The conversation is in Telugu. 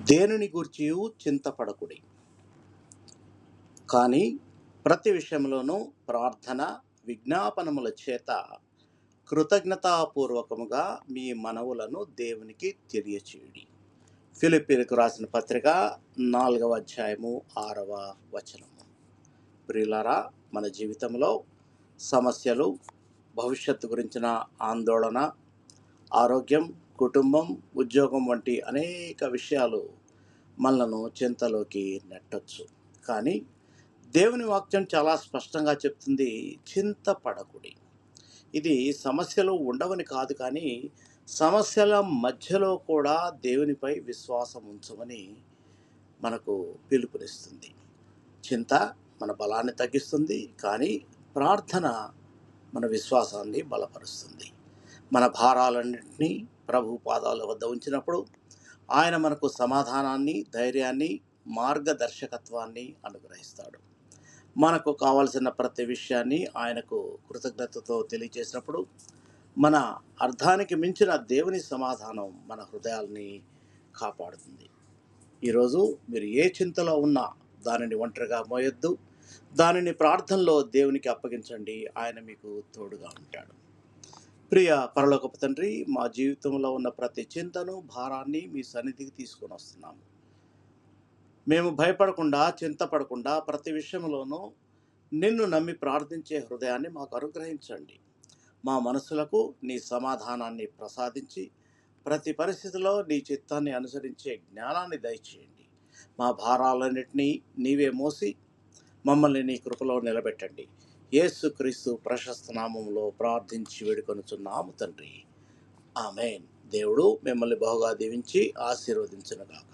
దేనిని గూర్చియు చింతపడకుడి, కానీ ప్రతి విషయంలోనూ ప్రార్థన విజ్ఞాపనముల చేత కృతజ్ఞతాపూర్వకముగా మీ మనవులను దేవునికి తెలియచేయుడి. ఫిలిప్పీలకు రాసిన పత్రిక 4వ అధ్యాయము 6వ వచనము. ప్రియులారా, మన జీవితంలో సమస్యలు, భవిష్యత్తు గురించిన ఆందోళన, ఆరోగ్యం, కుటుంబం, ఉద్యోగం వంటి అనేక విషయాలు మనలను చింతలోకి నెట్టొచ్చు. కానీ దేవుని వాక్యం చాలా స్పష్టంగా చెప్తుంది, చింతపడకుడి. ఇది సమస్యలు ఉండవని కాదు, కానీ సమస్యల మధ్యలో కూడా దేవునిపై విశ్వాసం ఉంచమని మనకు పిలుపునిస్తుంది. చింత మన బలాన్ని తగ్గిస్తుంది, కానీ ప్రార్థన మన విశ్వాసాన్ని బలపరుస్తుంది. మన భారాలన్నింటినీ ప్రభు పాదాల వద్ద ఉంచినప్పుడు ఆయన మనకు సమాధానాన్ని, ధైర్యాన్ని, మార్గదర్శకత్వాన్ని అనుగ్రహిస్తాడు. మనకు కావలసిన ప్రతి విషయాన్ని ఆయనకు కృతజ్ఞతతో తెలియజేసినప్పుడు మన అర్థానికి మించిన దేవుని సమాధానం మన హృదయాల్ని కాపాడుతుంది. ఈరోజు మీరు ఏ చింతలో ఉన్నా దానిని ఒంటరిగా మోయొద్దు. దానిని ప్రార్థనలో దేవునికి అప్పగించండి. ఆయన మీకు తోడుగా ఉంటాడు. ప్రియ పరలోకపు తండ్రి, మా జీవితంలో ఉన్న ప్రతి చింతను, భారాన్ని మీ సన్నిధికి తీసుకొని వస్తున్నాము. మేము భయపడకుండా, చింతపడకుండా ప్రతి విషయంలోనూ నిన్ను నమ్మి ప్రార్థించే హృదయాన్ని మాకు అనుగ్రహించండి. మా మనసులకు నీ సమాధానాన్ని ప్రసాదించి ప్రతి పరిస్థితిలో నీ చిత్తాన్ని అనుసరించే జ్ఞానాన్ని దయచేయండి. మా భారాలన్నింటినీ నీవే మోసి మమ్మల్ని నీ కృపలో నిలబెట్టండి. యేసుక్రీస్తు ప్రశస్త నామములో ప్రార్థించి వేడుకొనుచున్నాము తండ్రి. ఆమేన్. దేవుడు మిమ్మల్ని బహుగా దీవించి ఆశీర్వదించునుగాక.